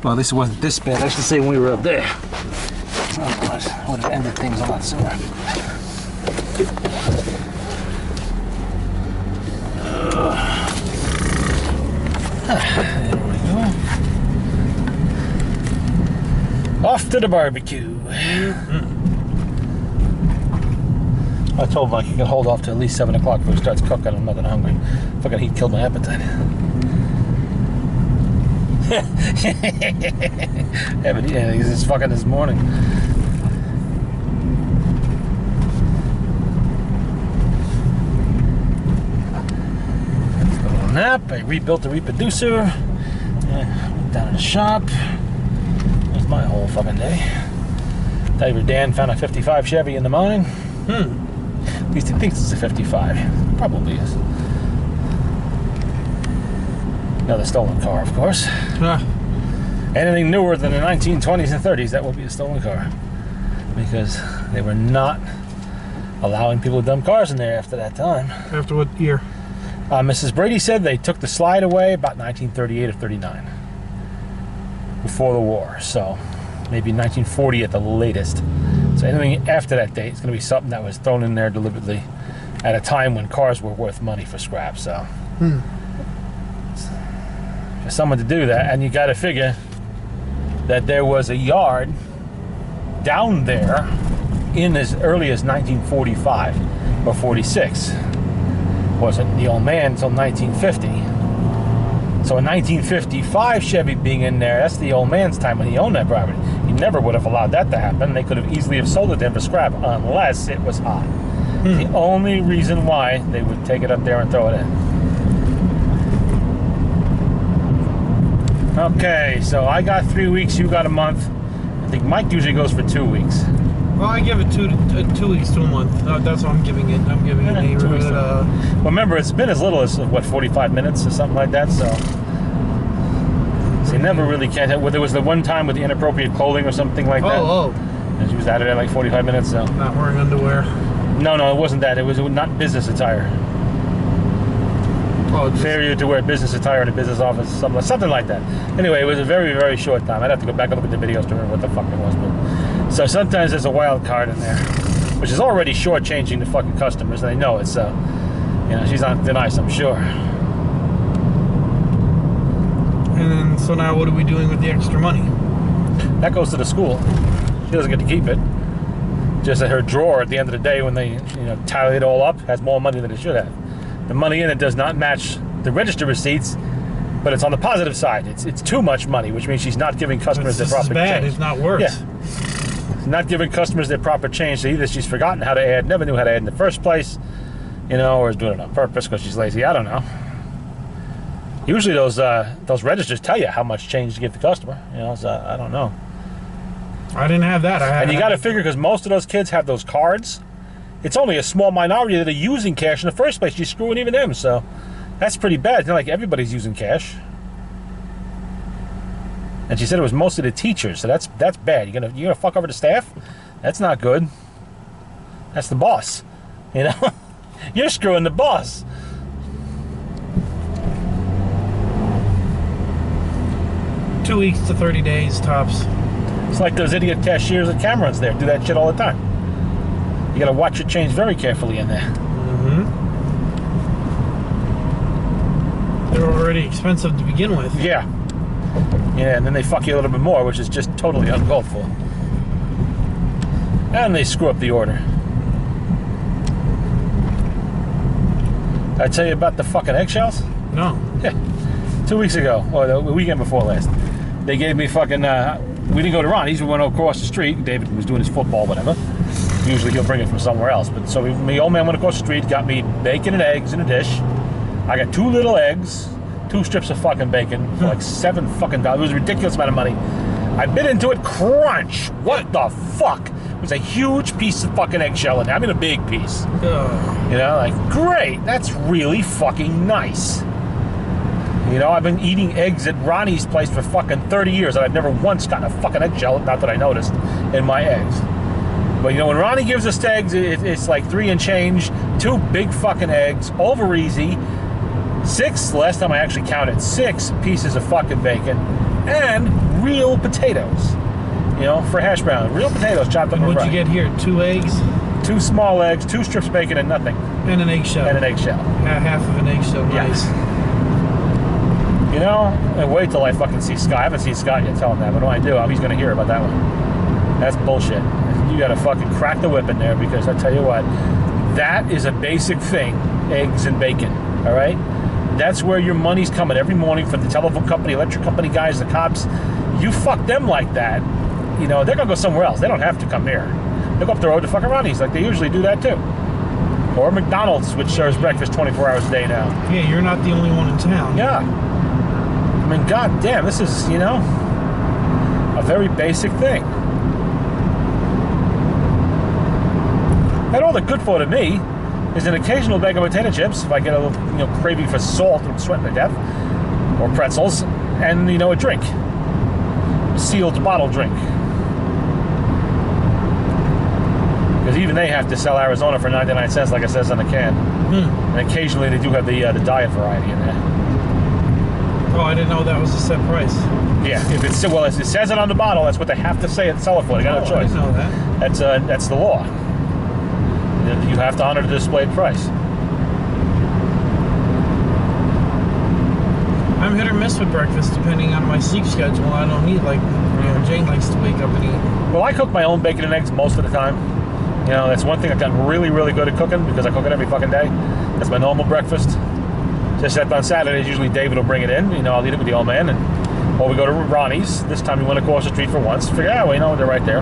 Well, at least it wasn't this bad. I should say when we were up there. Otherwise, I would have ended things a lot sooner. There we go. Off to the barbecue. I told Mike he can hold off to at least 7 o'clock before he starts cooking. I'm not that hungry. Fucking heat killed my appetite. Haven't eaten anything since fucking this morning. Let's go on nap. I rebuilt the reproducer. Went down in the shop. That was my whole fucking day. Tell you where Dan found a 55 Chevy in the morning. At least he thinks it's a 55. Probably is. Another stolen car, of course. Anything newer than the 1920s and 30s, that will be a stolen car. Because they were not allowing people with dumb cars in there after that time. After what year? Mrs. Brady said they took the slide away about 1938 or 39. Before the war, so maybe 1940 at the latest. So anything after that date is going to be something that was thrown in there deliberately at a time when cars were worth money for scrap. So for someone to do that, and you got to figure that there was a yard down there in as early as 1945 or 46. Wasn't the old man until 1950. So a 1955 Chevy being in there, that's the old man's time when he owned that property. He never would have allowed that to happen. They could have easily have sold it to him for scrap unless it was hot. The only reason why they would take it up there and throw it in. Okay, so I got 3 weeks, you got a month. I think Mike usually goes for 2 weeks. Well, I give it 2 weeks to a month. That's what I'm giving it. I'm giving it a neighborhood. Well, remember, it's been as little as, what, 45 minutes or something like that, so you never really can't have. Well, there was the one time with the inappropriate clothing or something like that. And she was out of there like 45 minutes, so. Not wearing underwear. No, it wasn't that. It was not business attire. Failure to wear business attire in a business office, something like that. Anyway, it was a very, very short time. I'd have to go back and look at the videos to remember what the fuck it was. But so sometimes there's a wild card in there, which is already shortchanging the fucking customers, and they know it. So, you know, she's on thin ice, I'm sure. And then, so now what are we doing with the extra money? That goes to the school. She doesn't get to keep it. Just that her drawer at the end of the day, when they tally it all up, has more money than it should have. The money in it does not match the register receipts, but it's on the positive side. It's too much money, which means she's not giving customers their proper bad. change. It's not worse. Yeah. She's not giving customers their proper change. So either she's forgotten how to add, never knew how to add in the first place, or is doing it on purpose because she's lazy. I don't know. Usually those registers tell you how much change to give the customer. So I don't know. I didn't have that. And you got to figure, because most of those kids have those cards. It's only a small minority that are using cash in the first place. You're screwing even them, so that's pretty bad. It's not like everybody's using cash. And she said it was mostly the teachers, so that's bad. You're gonna fuck over the staff? That's not good. That's the boss. You're screwing the boss. $2 weeks to 30 days tops. It's like those idiot cashiers at Cameron's there. Do that shit all the time. You gotta watch your change very carefully in there. They're already expensive to begin with. Yeah, and then they fuck you a little bit more, which is just totally uncalled for. And they screw up the order. Did I tell you about the fucking eggshells? No. Yeah. 2 weeks ago, or the weekend before last, they gave me fucking, we didn't go to Ronnie's, we went across the street. David was doing his football, whatever. Usually he'll bring it from somewhere else. But so the old man went across the street, got me bacon and eggs in a dish. I got 2 little eggs, 2 strips of fucking bacon for like $7 fucking. It was a ridiculous amount of money. I bit into it, crunch. What the fuck? It was a huge piece of fucking eggshell in there. I mean, a big piece. Like, great. That's really fucking nice. I've been eating eggs at Ronnie's place for fucking 30 years, and I've never once gotten a fucking eggshell, not that I noticed, in my eggs. But when Ronnie gives us eggs, it's like 3 and change, 2 big fucking eggs, over easy, 6, last time I actually counted, 6 pieces of fucking bacon, and real potatoes. You know, for hash brown, real potatoes chopped up. And what'd you get here? 2 eggs? 2 small eggs, 2 strips of bacon, and nothing. And an eggshell. And an eggshell. Half of an eggshell. Nice. Yeah. You know, and wait till I fucking see Scott. I haven't seen Scott yet. Tell him that. But when I do, he's going to hear about that one. That's bullshit. You got to fucking crack the whip in there, because I tell you what, that is a basic thing, eggs and bacon. All right? That's where your money's coming every morning from the telephone company, electric company guys, the cops. You fuck them like that, you know, they're going to go somewhere else. They don't have to come here. They'll go up the road to fucking Ronnie's like they usually do that too. Or McDonald's, which serves breakfast 24 hours a day now. Yeah, you're not the only one in town. Yeah. I mean, goddamn, this is, you know, a very basic thing. And all the good for to me is an occasional bag of potato chips if I get a little, you know, craving for salt and I'm sweating to death, or pretzels, and, you know, a drink, a sealed bottle drink. Because even they have to sell Arizona for 99 cents, like it says on the can. And occasionally they do have the diet variety in there. Oh, I didn't know that was a set price. Yeah, if it's, well, if it says it on the bottle, that's what they have to say and sell it for. They got no choice. I didn't know that. That's the law. You have to honor the displayed price. I'm hit or miss with breakfast depending on my sleep schedule. I don't eat like, you know, Jane likes to wake up and eat. Well, I cook my own bacon and eggs most of the time. You know, that's one thing I've gotten really, really good at cooking, because I cook it every fucking day. That's my normal breakfast. Just that on Saturdays, usually David will bring it in. You know, I'll eat it with the old man, and or we go to Ronnie's. This time we went across the street for once. Figure, well, you know, they're right there.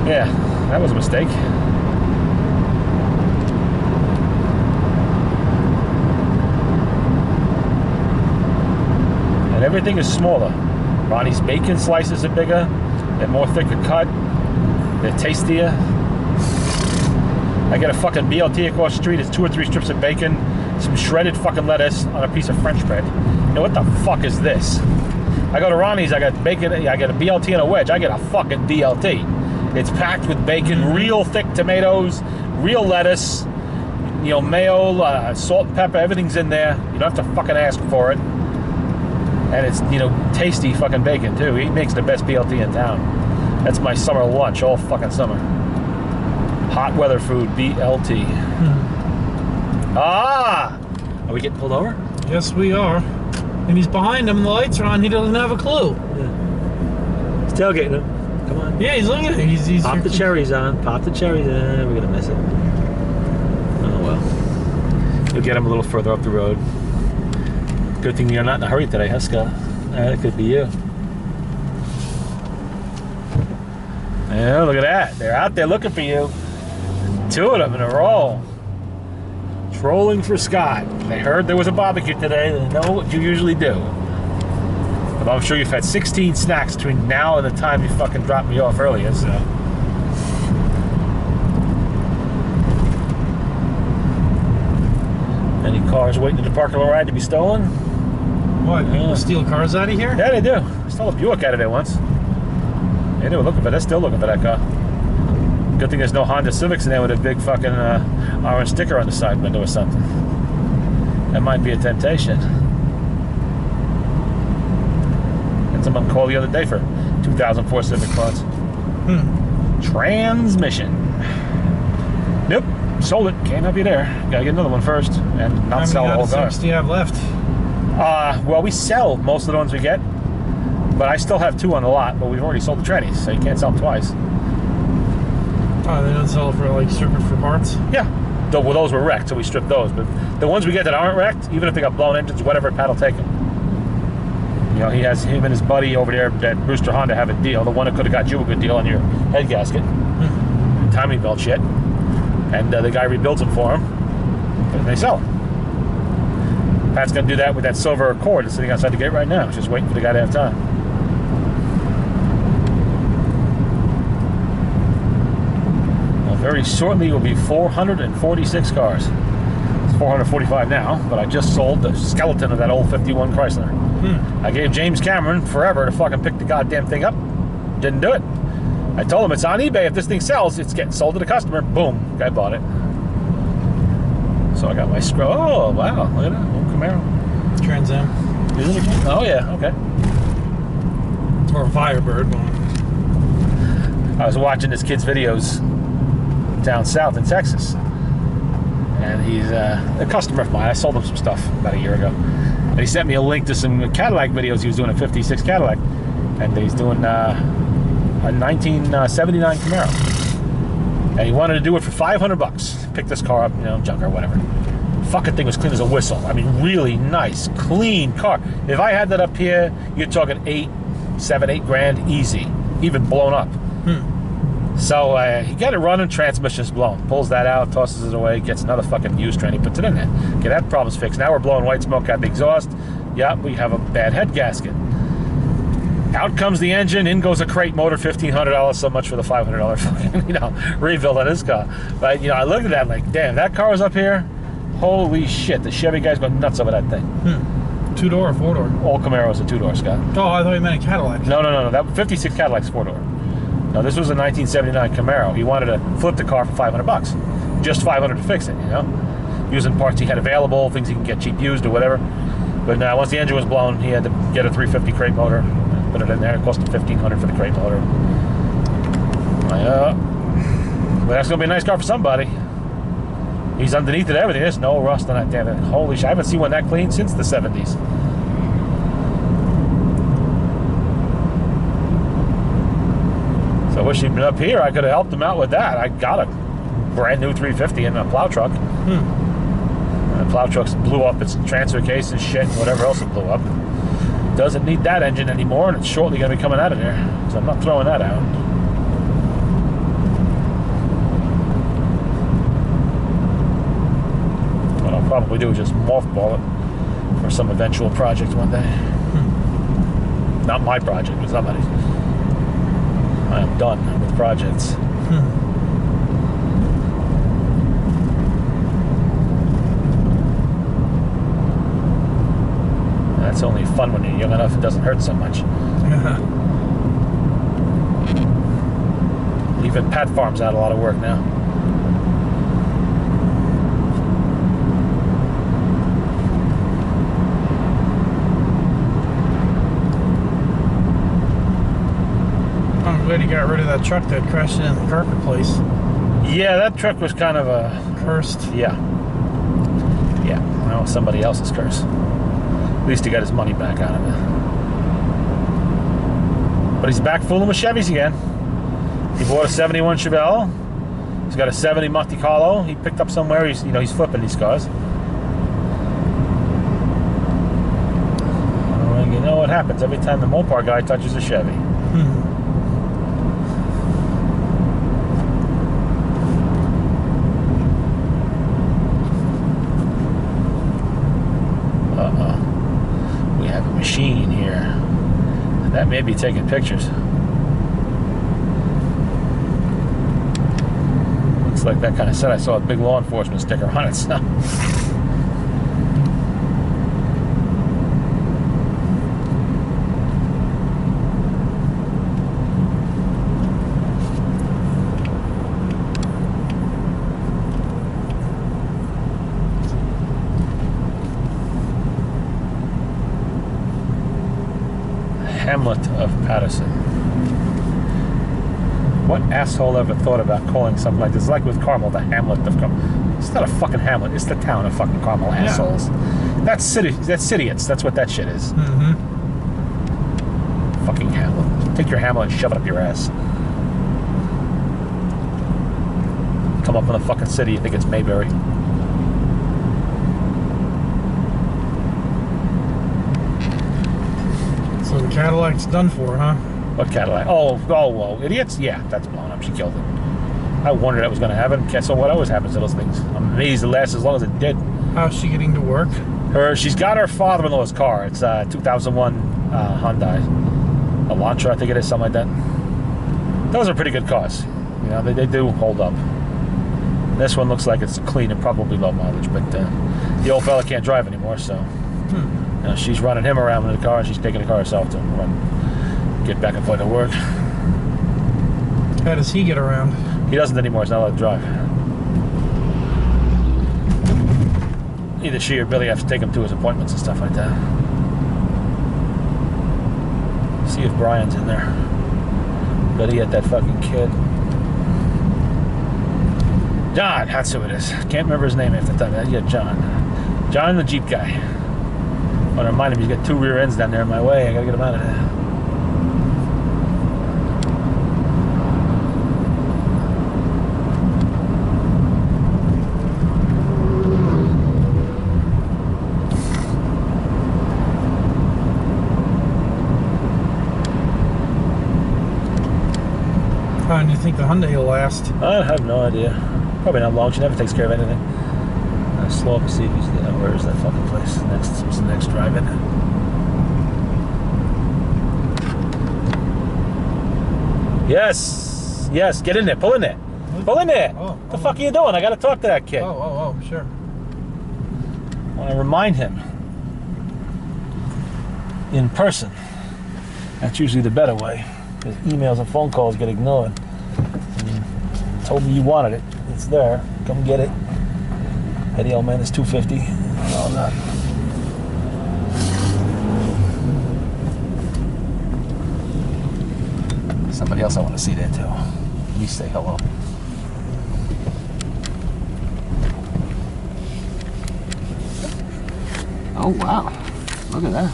Yeah, that was a mistake. And everything is smaller. Ronnie's bacon slices are bigger. They're more thicker cut. They're tastier. I get a fucking BLT across the street. It's 2 or 3 strips of bacon, some shredded fucking lettuce on a piece of French bread. You know, what the fuck is this? I go to Ronnie's, I got bacon, I get a BLT and a wedge. I get a fucking DLT. It's packed with bacon, real thick tomatoes, real lettuce, you know, mayo, salt and pepper, everything's in there. You don't have to fucking ask for it. And it's, you know, tasty fucking bacon too. He makes the best BLT in town. That's my summer lunch all fucking summer. Hot weather food, BLT. Ah! Are we getting pulled over? Yes, we are. And he's behind him, the lights are on, he doesn't have a clue. Yeah. He's tailgating him. Come on. Yeah, he's looking at it. He's Pop the cherries on. Pop the cherries. We're gonna miss it. Oh well. You'll get him a little further up the road. Good thing you're not in a hurry today, huh, Scott? That could be you. Yeah, look at that. They're out there looking for you. 2 of them in a row. Trolling for Scott. They heard there was a barbecue today. They know what you usually do. But I'm sure you've had 16 snacks between now and the time you fucking dropped me off earlier, so. Any cars waiting in the parking lot ride to be stolen? What, people steal cars out of here? Yeah, they do. I stole a Buick out of there once. They were looking for that. They're still looking for that car. Good thing there's no Honda Civics in there with a big fucking orange sticker on the side window or something. That might be a temptation. Had someone call the other day for 2004 Civic parts. Transmission. Nope. Sold it. Can't help you there. Gotta get another one first and not sell the whole car. How many do you have left? Well, we sell most of the ones we get. But I still have 2 on the lot, but we've already sold the trannies, so you can't sell them twice. Oh, they don't sell it for, like, stripping for parts? Yeah. Well, those were wrecked, so we stripped those. But the ones we get that aren't wrecked, even if they got blown engines, whatever, Pat will take them. You know, him and his buddy over there at Brewster Honda have a deal. The one that could have got you a good deal on your head gasket. Timing belt shit. And the guy rebuilds them for him, and they sell them. Pat's going to do that with that silver Accord that's sitting outside the gate right now. Just waiting for the guy to have time. Very shortly will be 446 cars. It's 445 now, but I just sold the skeleton of that old 51 Chrysler. I gave James Cameron forever to fucking pick the goddamn thing up. Didn't do it. I told him it's on eBay. If this thing sells, it's getting sold to the customer. Boom. Guy bought it. So I got my scroll. Oh, wow. Look at that. Old Camaro. Trans Am. Isn't it? Oh, yeah. Okay. Or a Firebird. I was watching this kid's videos down south in Texas, and he's a customer of mine. I sold him some stuff about a year ago, and he sent me a link to some Cadillac videos. He was doing a '56 Cadillac, and he's doing a 1979 Camaro, and he wanted to do it for $500. Pick this car up, you know, junk or whatever. Fucking thing was clean as a whistle. I mean, really nice, clean car. If I had that up here, you're talking 8 grand easy, even blown up. So he got it running, transmission's blown. Pulls that out, tosses it away, gets another fucking used train, he puts it in there. Okay, that problem's fixed. Now we're blowing white smoke out the exhaust. Yeah, we have a bad head gasket. Out comes the engine, in goes a crate motor, $1,500. So much for the $500 fucking, you know, rebuild on this car. But, you know, I looked at that like, damn, that car was up here. Holy shit, the Chevy guys go nuts over that thing. 2-door or 4-door? All Camaros are 2-door, Scott. Oh, I thought you meant a Cadillac. No. That 56 Cadillac's 4-door. No, this was a 1979 Camaro. He wanted to flip the car for $500. Just $500 to fix it, you know? Using parts he had available, things he can get cheap used or whatever. But now, once the engine was blown, he had to get a 350 crate motor, put it in there. It cost him $1,500 for the crate motor. But that's going to be a nice car for somebody. He's underneath it, everything. There's no rust on that damn thing. Holy shit, I haven't seen one that clean since the 70s. So I wish he'd been up here. I could have helped him out with that. I got a brand new 350 in a plow truck. The plow truck blew up its transfer case and shit and whatever else it blew up. Doesn't need that engine anymore, and it's shortly going to be coming out of there. So I'm not throwing that out. What I'll probably do is just mothball it for some eventual project one day. Not my project, but somebody's. I am done with projects. That's only fun when you're young enough it doesn't hurt so much. Even Pat Farm's out a lot of work now. I'm glad he got rid of that truck that crashed in the carpet place. Yeah, that truck was kind of a... Cursed. Yeah. Well, somebody else's curse. At least he got his money back out of it. But he's back fooling with Chevys again. He bought a 71 Chevelle. He's got a 70 Monte Carlo. He picked up somewhere. He's flipping these cars. And you know what happens every time the Mopar guy touches a Chevy. Machine here that may be taking pictures. Looks like that kind of set. I saw a big law enforcement sticker on it. So. Hamlet of Patterson. What asshole ever thought about calling something like this? It's like with Carmel, the Hamlet of Carmel. It's not a fucking hamlet. It's the town of fucking Carmel, assholes. That's idiots. That's what that shit is. Fucking Hamlet. Take your Hamlet and shove it up your ass. Come up in a fucking city, you think it's Mayberry. So the Cadillac's done for, huh? What Cadillac? Oh, idiots? Yeah, that's blown up. She killed it. I wondered that was going to happen. Guess what always happens to those things? I'm amazed it lasts as long as it did. How's she getting to work? She's got her father-in-law's car. It's a 2001 Hyundai Elantra, I think it is, something like that. Those are pretty good cars. You know, they do hold up. This one looks like it's clean and probably low mileage, but the old fella can't drive anymore, so you know, she's running him around in the car, and she's taking the car herself to get back and forth to work. How does he get around? He doesn't anymore. He's not allowed to drive. Either she or Billy have to take him to his appointments and stuff like that. See if Brian's in there. Better get that fucking kid. John, that's who it is. Can't remember his name after the time. Yeah, John. John, the Jeep guy. I want to remind him he's got 2 rear ends down there in my way. I gotta get him out of there. How long do you think the Hyundai will last? I have no idea. Probably not long. She never takes care of anything. Slow up and see if he's there. Where is that fucking place? What's the next drive-in? Yes. Yes. Get in there. Pull in there. Pull in there. What the fuck are you doing? I gotta talk to that kid. Oh, sure. I want to remind him in person. That's usually the better way. Because emails and phone calls get ignored. Told me you wanted it. It's there. Come get it. Eddie, old man, is $250. All that. Somebody else I want to see there too. Let me say hello. Oh wow! Look at that.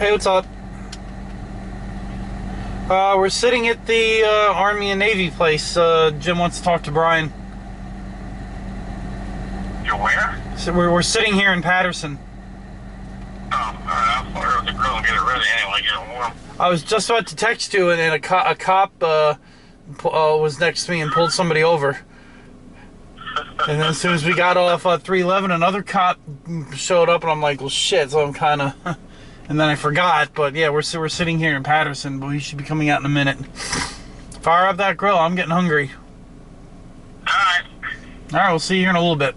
Hey, what's up? We're sitting at the Army and Navy place. Jim wants to talk to Brian. You're where? So we're sitting here in Patterson. Oh, I'll put her with the grill and get it ready anyway, get it warm. I was just about to text you, and then a cop was next to me and pulled somebody over. And then as soon as we got off 311, another cop showed up, and I'm like, well, shit. So I'm kind of, and then I forgot. But yeah, we're sitting here in Patterson, but we should be coming out in a minute. Fire up that grill. I'm getting hungry. All right. All right, we'll see you here in a little bit.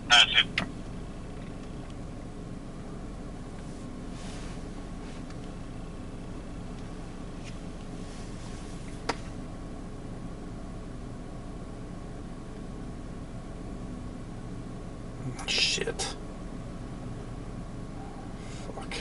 That's it. Shit. Fuck.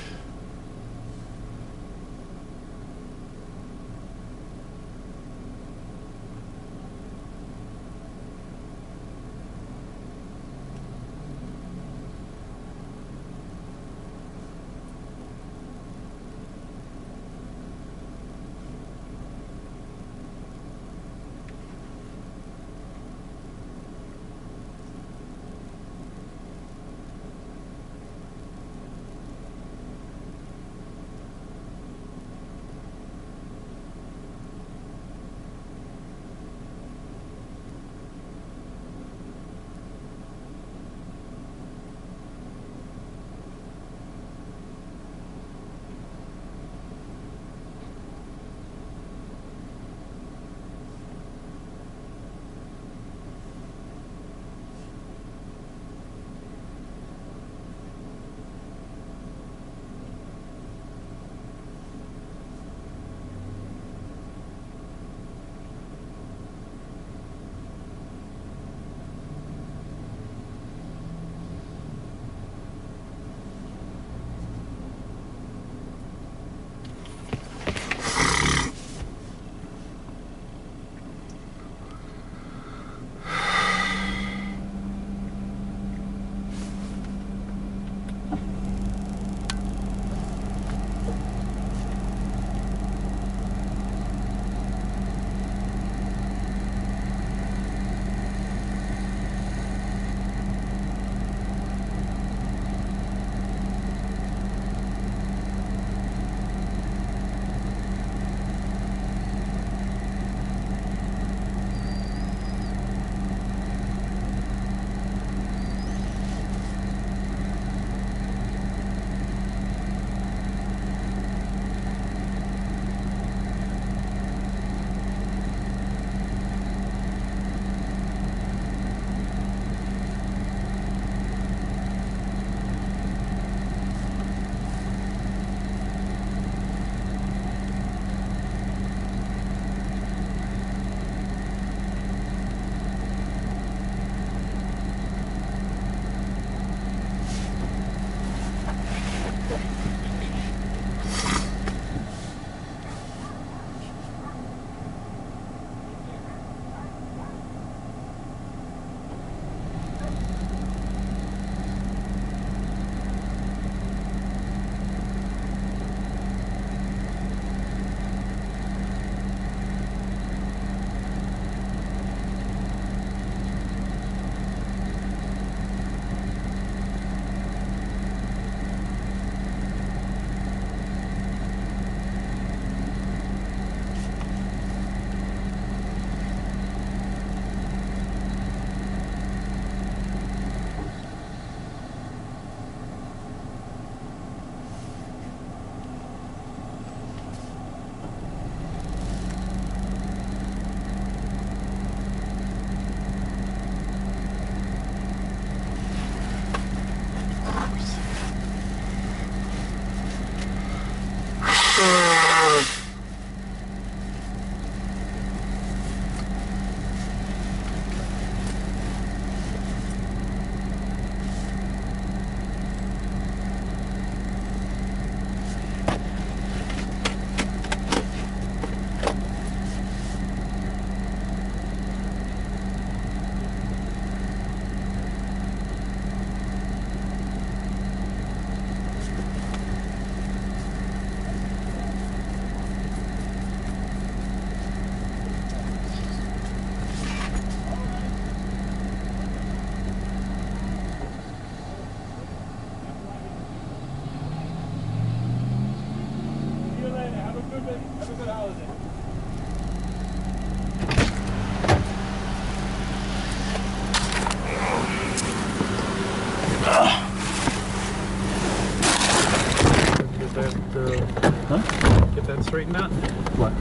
straightened out? What?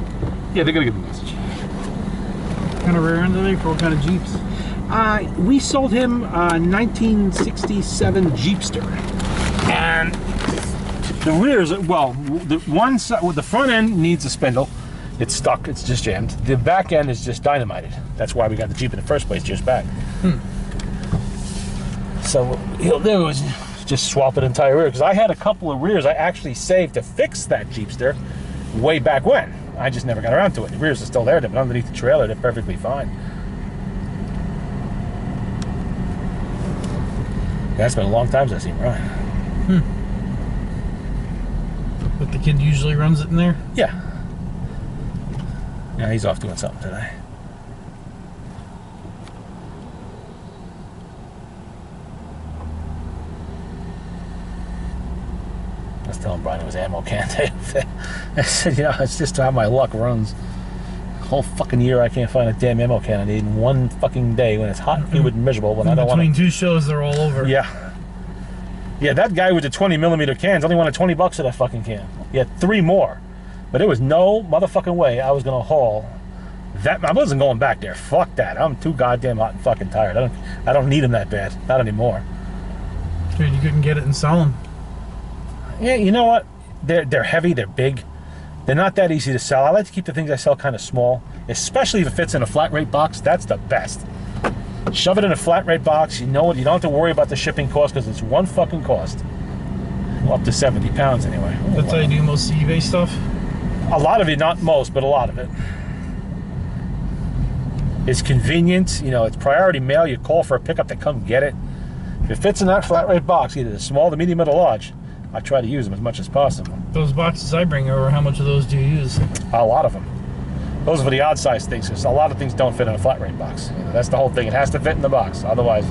Yeah, they're gonna give me a message. What kind of rear end are they for? What kind of Jeeps? We sold him a 1967 Jeepster, and the rears, well, the one side, well, the front end needs a spindle. It's stuck. It's just jammed. The back end is just dynamited. That's why we got the Jeep in the first place, just back. So he'll do is just swap an entire rear, because I had a couple of rears I actually saved to fix that Jeepster way back when. I just never got around to it. The rears are still there, but underneath the trailer, they're perfectly fine. Yeah, it's been a long time since I've seen Ryan. But the kid usually runs it in there? Yeah. Yeah, he's off doing something today. I was telling Brian it was ammo can day. I said, you know, it's just how my luck runs. Whole fucking year I can't find a damn ammo can I need in one fucking day when it's hot and humid and miserable when I don't want to. Between two shows, they're all over. Yeah. Yeah, that guy with the 20mm cans only wanted 20 bucks for that fucking can. He had 3 more. But there was no motherfucking way I was going to haul that. I wasn't going back there. Fuck that. I'm too goddamn hot and fucking tired. I don't need them that bad. Not anymore. Dude, you couldn't get it and sell them. Yeah, you know what? They're heavy. They're big. They're not that easy to sell. I like to keep the things I sell kind of small, especially if it fits in a flat rate box. That's the best. Shove it in a flat rate box. You know what? You don't have to worry about the shipping cost, because it's one fucking cost. Well, up to 70 pounds anyway. That's how you do most eBay stuff? A lot of it, not most, but a lot of it. It's convenient. You know, it's priority mail. You call for a pickup, they come get it. If it fits in that flat rate box, either the small, the medium, or the large, I try to use them as much as possible. Those boxes I bring over, how much of those do you use? A lot of them. Those are for the odd size things, because a lot of things don't fit in a flat rate box. You know, that's the whole thing. It has to fit in the box. Otherwise,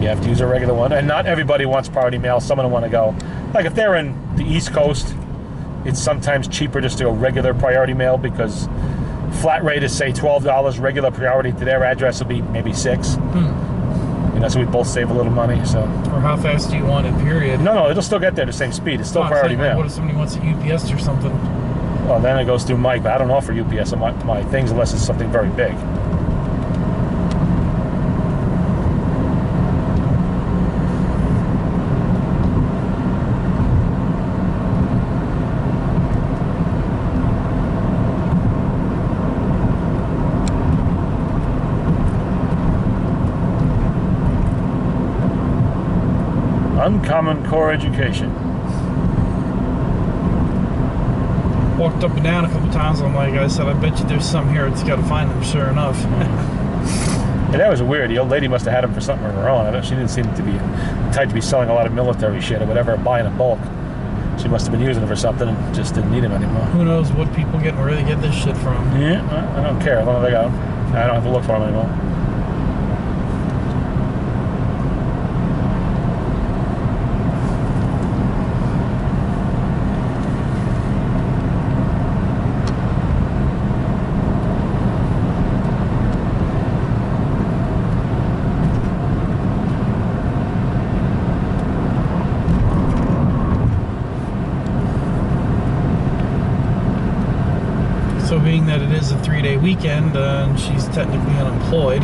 you have to use a regular one. And not everybody wants priority mail. Some of them want to go, like if they're in the East Coast, it's sometimes cheaper just to go regular priority mail, because flat rate is, say, $12. Regular priority to their address will be maybe $6. You know, so we both save a little money. So. Or how fast do you want it, period? No, it'll still get there the same speed. It's still priority mail. What if somebody wants a UPS or something? Well, then it goes through Mike, but I don't offer UPS on my things unless it's something very big. Uncommon core education. Walked up and down a couple times. I'm like, I said, I bet you there's some here. It's got to find them. Sure enough. Yeah, that was weird. The old lady must have had them for something of her own. I know she didn't seem to be the type to be selling a lot of military shit or whatever, buying in bulk. She must have been using them for something and just didn't need them anymore. Who knows what people get and where they get this shit from? Yeah, I don't care. As long as I got them, I don't have to look for them anymore. So being that it is a 3-day weekend and she's technically unemployed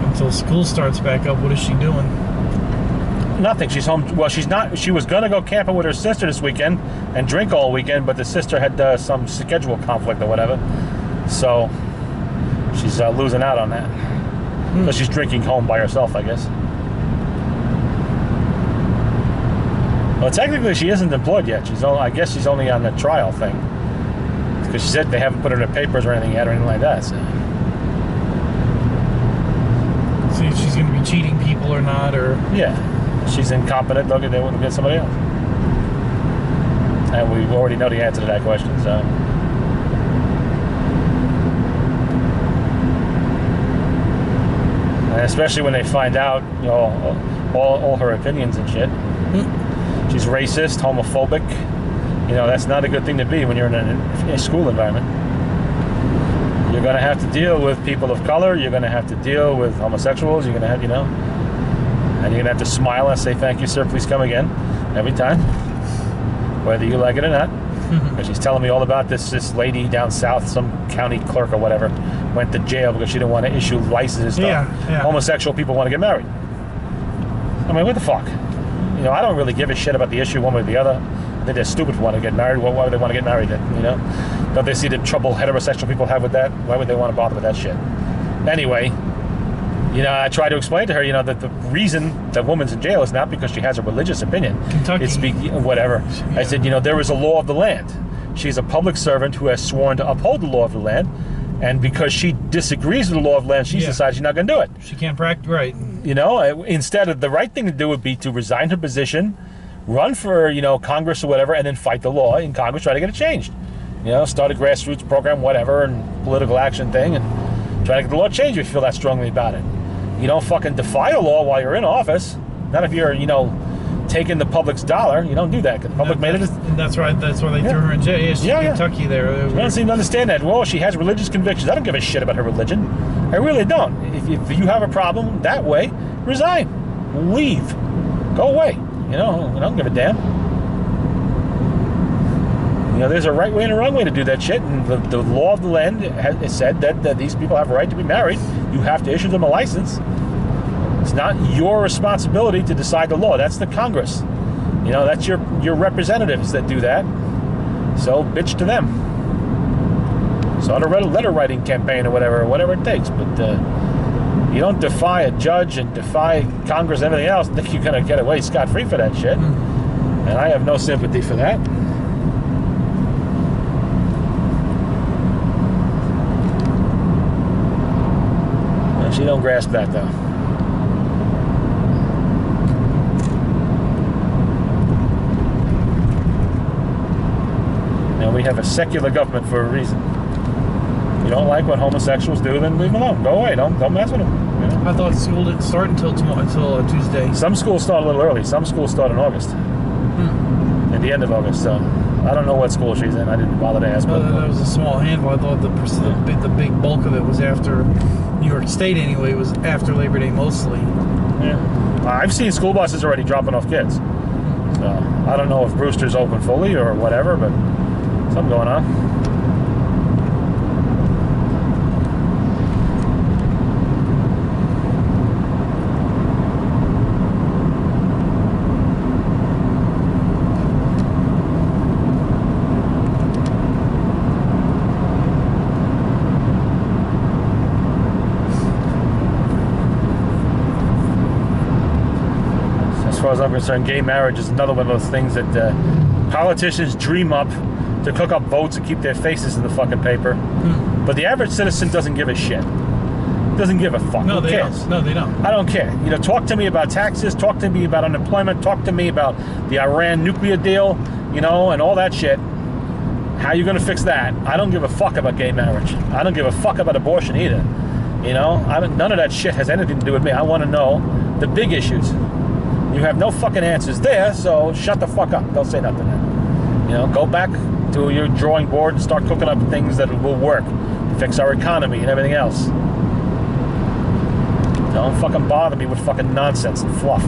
until school starts back up, what is she doing? Nothing. She's home. Well, she's not. She was going to go camping with her sister this weekend and drink all weekend, but the sister had some schedule conflict or whatever. So she's losing out on that. So she's drinking home by herself, I guess. Well, technically she isn't employed yet. I guess she's only on the trial thing. Because she said they haven't put her in the papers or anything yet or anything like that. So See if she's going to be cheating people or not, or... Yeah. She's incompetent. They wouldn't get somebody else. And we already know the answer to that question, so... And especially when they find out, you know, all her opinions and shit. She's racist, homophobic. You know, that's not a good thing to be when you're in a school environment. You're going to have to deal with people of color. You're going to have to deal with homosexuals. You're going to have, you know, and you're going to have to smile and say, thank you, sir, please come again, every time, whether you like it or not. And she's telling me all about this lady down south, some county clerk or whatever, went to jail because she didn't want to issue licenses to homosexual people want to get married. I mean, what the fuck? You know, I don't really give a shit about the issue one way or the other. I think they're stupid for wanting to get married. Why would they want to get married then, you know? Don't they see the trouble heterosexual people have with that? Why would they want to bother with that shit? Anyway, you know, I try to explain to her, you know, that the reason that woman's in jail is not because she has a religious opinion. Kentucky. It's whatever. Yeah. I said, you know, there is a law of the land. She's a public servant who has sworn to uphold the law of the land, and because she disagrees with the law of the land, she's decided she's not going to do it. She can't practice, right. You know, instead of the right thing to do would be to resign her position, run for, you know, Congress or whatever, and then fight the law in Congress, try to get it changed. You know, start a grassroots program, whatever, and political action thing, and try to get the law changed if you feel that strongly about it. You don't fucking defy a law while you're in office. Not if you're, you know, taking the public's dollar. You don't do that. The public made it. That's right. That's why they threw her in jail. Yeah, she's in Kentucky there. I don't seem to understand that. Well, she has religious convictions. I don't give a shit about her religion. I really don't. If you have a problem that way, resign. Leave. Go away. You know, I don't give a damn. You know, there's a right way and a wrong way to do that shit, and the law of the land has said that these people have a right to be married. You have to issue them a license. It's not your responsibility to decide the law. That's the Congress. You know, that's your representatives that do that. So, bitch to them. Start a letter writing campaign or whatever it takes. But you don't defy a judge and defy Congress and everything else and think you're going to get away scot-free for that shit. And I have no sympathy for that. She don't grasp that, though. Now, we have a secular government for a reason. You don't like what homosexuals do, then leave them alone. Go away. Don't mess with them. You know? I thought school didn't start until Tuesday. Some schools start a little early. Some schools start in August. At the end of August. So I don't know what school she's in. I didn't bother to ask. That was a small handful. I thought the big bulk of it was after New York State. Anyway, was after Labor Day mostly. Yeah, I've seen school buses already dropping off kids. So I don't know if Brewster's open fully or whatever, but something going on. As far as I'm concerned, gay marriage is another one of those things that politicians dream up to cook up votes and keep their faces in the fucking paper. But the average citizen doesn't give a shit. Doesn't give a fuck. No, Who they cares? don't. No, they don't. I don't care. You know, talk to me about taxes, talk to me about unemployment, talk to me about the Iran nuclear deal, you know, and all that shit. How you going to fix that? I don't give a fuck about gay marriage. I don't give a fuck about abortion either. You know, none of that shit has anything to do with me. I want to know the big issues. You have no fucking answers there, so shut the fuck up. Don't say nothing then. You know, go back to your drawing board and start cooking up things that will work to fix our economy and everything else. Don't fucking bother me with fucking nonsense and fluff.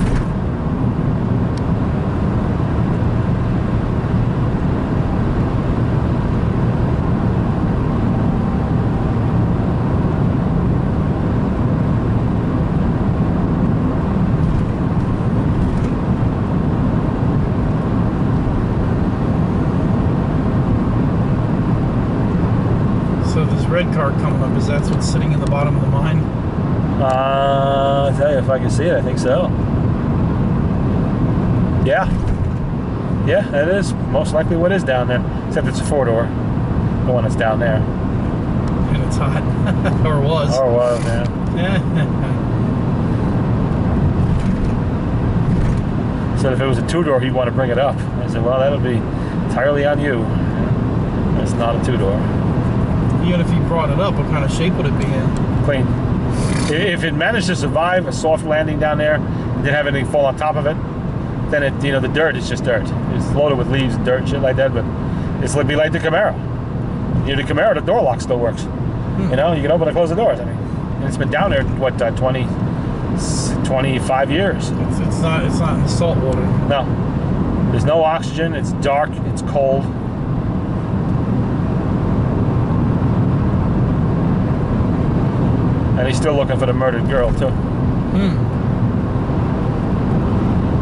Red car coming up, is that what's sitting in the bottom of the mine? I'll tell you if I can see it. I think so. Yeah, that is most likely what is down there. Except it's a 4-door, the one that's down there. And it's hot, or was. Or was, yeah. So if it was a 2-door, he'd want to bring it up. I said, well, that'll be entirely on you. It's not a 2-door. Even if you brought it up, what kind of shape would it be in? Clean. If it managed to survive a soft landing down there, and didn't have anything fall on top of it, then it, you know, the dirt is just dirt. It's loaded with leaves and dirt and shit like that, but it's be like the Camaro. You know, the Camaro, the door lock still works. You know, you can open and close the doors. I mean, and it's been down there, what, 25 years. It's not in the salt water. No. There's no oxygen. It's dark. It's cold. And he's still looking for the murdered girl, too.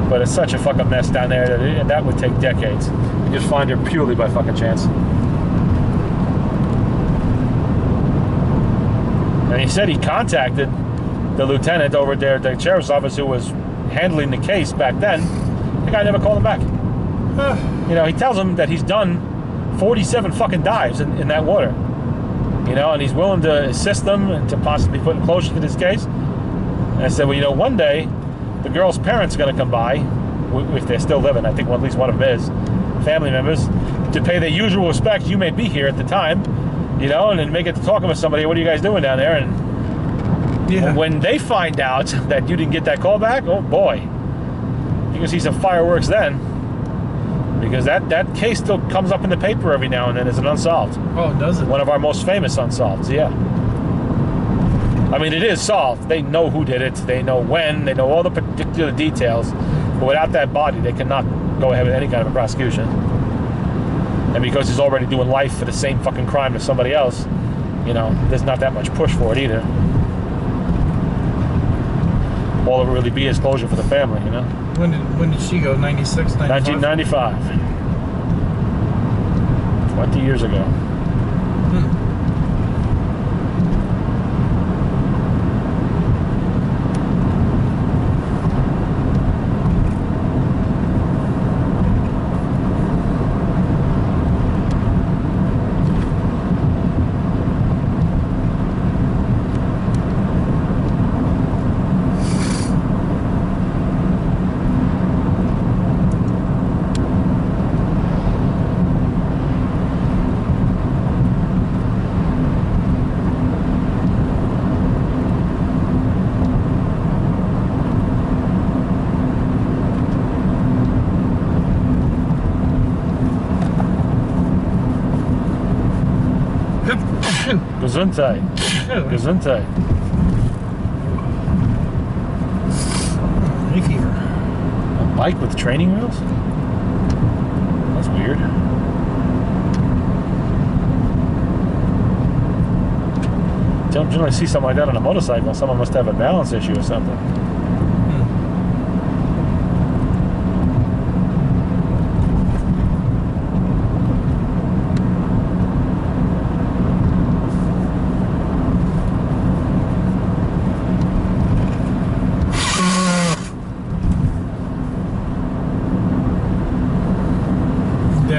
But it's such a fucking mess down there that would take decades. You just find her purely by fucking chance. And he said he contacted the lieutenant over there at the sheriff's office who was handling the case back then. The guy never called him back. You know, he tells him that he's done 47 fucking dives in that water. You know, and he's willing to assist them and to possibly put closure to this case. And I said, well, you know, one day the girl's parents are going to come by, if they're still living. I think at least one of them is, family members, to pay their usual respect. You may be here at the time, you know, and then may get to talking with somebody. What are you guys doing down there? And when they find out that you didn't get that call back, oh boy, you can see some fireworks then. Because that case still comes up in the paper every now and then as an unsolved. Oh, does it? One of our most famous unsolveds, yeah. I mean, it is solved. They know who did it. They know when. They know all the particular details. But without that body, they cannot go ahead with any kind of a prosecution. And because he's already doing life for the same fucking crime as somebody else, you know, there's not that much push for it either. All it would really be is closure for the family, you know. When did she go? 96, 95? 1995. 20 years ago. Gesundheit. Gesundheit. A bike with training wheels? That's weird. Don't generally see something like that on a motorcycle. Someone must have a balance issue or something.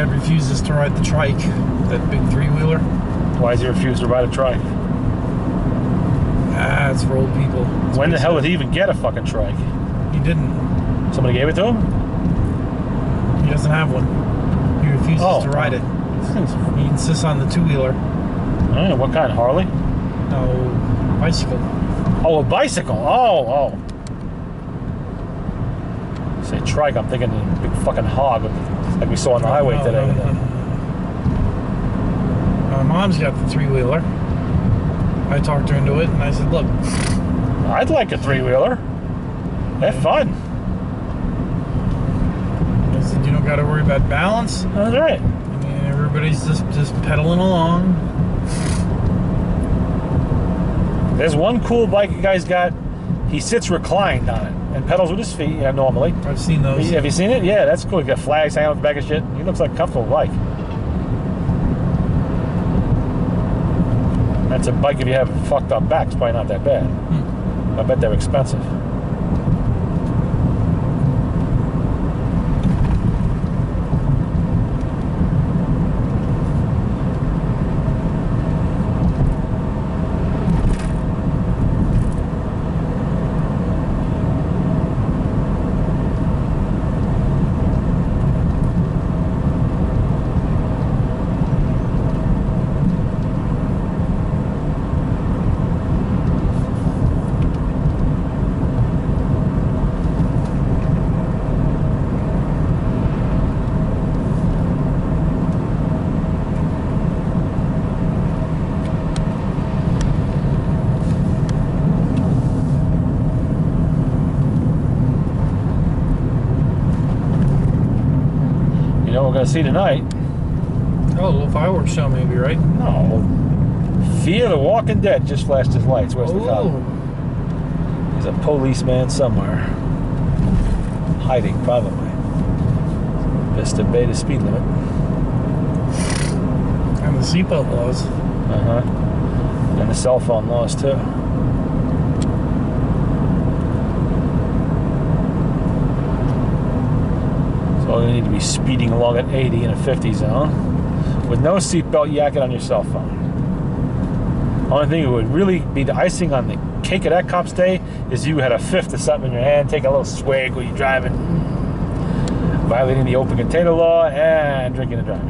Refuses to ride the trike, that big three-wheeler. Why does he refuse to ride a trike? Ah, it's for old people. When the hell did he even get a fucking trike? He didn't. Somebody gave it to him? He doesn't have one. He refuses to ride it. He insists on the two-wheeler. What kind? Harley? No, bicycle. Oh, a bicycle. Oh. Say trike, I'm thinking a big fucking hog like we saw on the highway today. My mom's got the three-wheeler. I talked her into it, and I said, look, I'd like a three-wheeler. Have fun. I said, you don't got to worry about balance. That's right. I mean, everybody's just pedaling along. There's one cool bike a guy's got. He sits reclined on it and pedals with his feet, normally. I've seen those. Have you seen it? Yeah, that's cool. He got flags hanging off the back of shit. He looks like a comfortable bike. That's a bike if you have a fucked up back. It's probably not that bad. I bet they're expensive. You know what we're going to see tonight? Oh, a little fireworks show maybe, right? No. Fear the Walking Dead just flashed his lights. Where's the cop? There's a policeman somewhere. Hiding, probably. Just obey the speed limit. And the seatbelt laws. And the cell phone laws, too. So you need to be speeding along at 80 in a 50 zone with no seatbelt yakking on your cell phone. Only thing that would really be the icing on the cake of that cop's day is you had a fifth of something in your hand, take a little swig while you're driving, violating the open container law, and drinking and driving.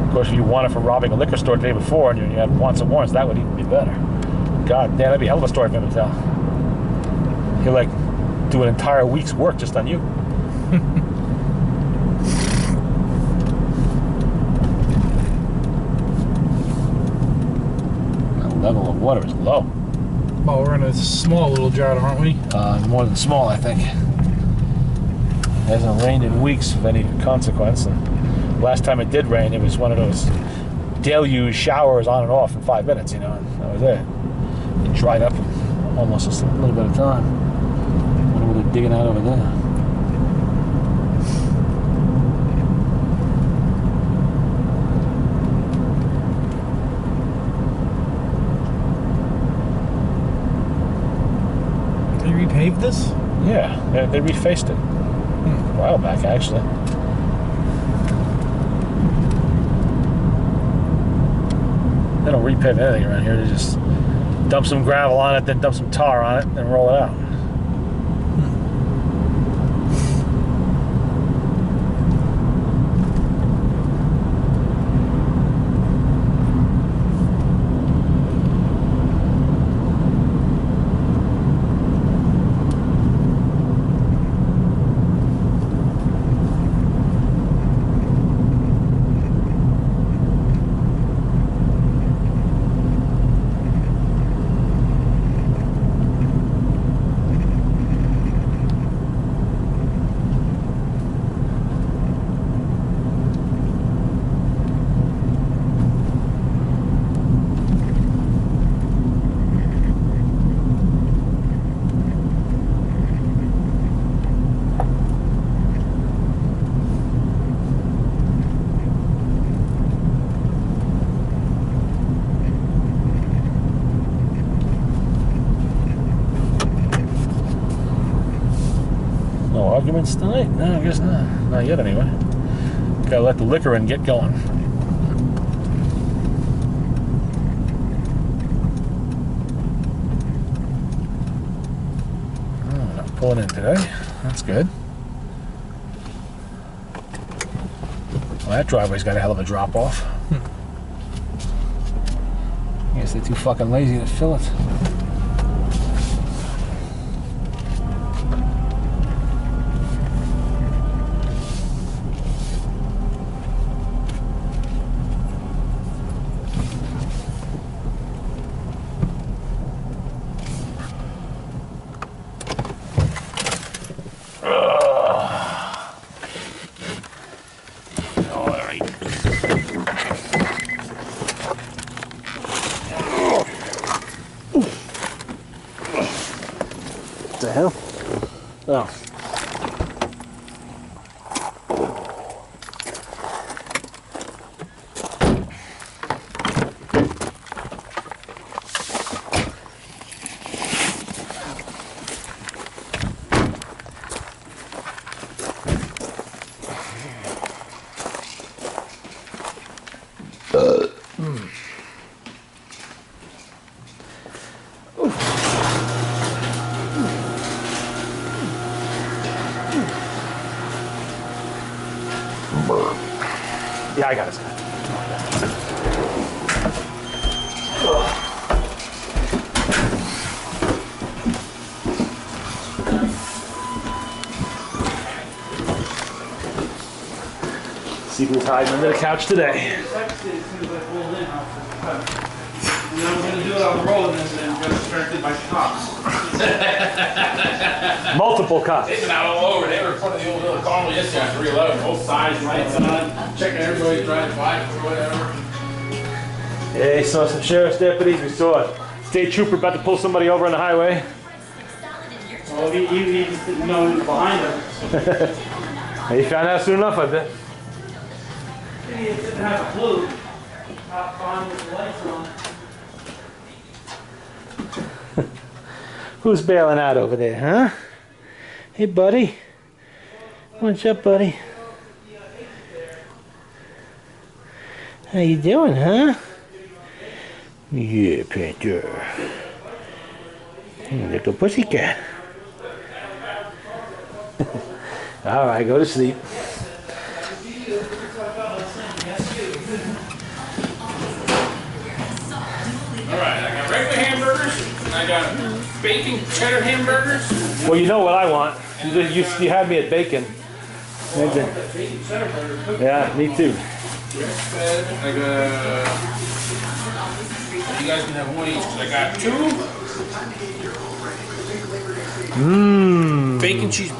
Of course, if you won it for robbing a liquor store the day before and you had wants and warrants, that would even be better. God damn, that'd be a hell of a story for him to tell. He'll like do an entire week's work just on you. Level of water is low. Well, we're in a small little drought, aren't we? More than small, I think. It hasn't rained in weeks of any consequence. And last time it did rain, it was one of those deluge showers on and off in 5 minutes, you know, and that was it. It dried up in almost a little bit of time. I wonder what they're digging out over there. Repaved this? Yeah, they refaced it a while back, actually. They don't repave anything around here. They just dump some gravel on it, then dump some tar on it, and roll it out. Arguments tonight? No, I guess not. Not yet, anyway. Gotta let the liquor in get going. Oh, not pulling in today. That's good. Well, that driveway's got a hell of a drop off. I guess they're too fucking lazy to fill it. The hell? Oh. Yeah, I got it. See who's hiding under the couch today. And I was going to do it on the road and then get distracted by cops. multiple cops. They've been out all over. They were in front of the old Little Carmel yesterday on 311. Both sides, lights on, checking everybody driving by or whatever. Yeah, he saw some sheriff's deputies. We saw a state trooper about to pull somebody over on the highway. Well, he just didn't know he was behind him. He found out soon enough, I bet. Idiot didn't have a clue. Hop on with the lights on. Who's bailing out over there, huh? Hey, buddy. What's up, buddy? How you doing, huh? Yeah, Panther. Little pussycat. All right, go to sleep. Alright, I got regular hamburgers, and I got bacon cheddar hamburgers. Well, you know what I want. You had me at bacon. Bacon cheddar burgers. Yeah, me too. I got... You guys can have one each, 'cause I got two. Mmm. Bacon cheeseburgers.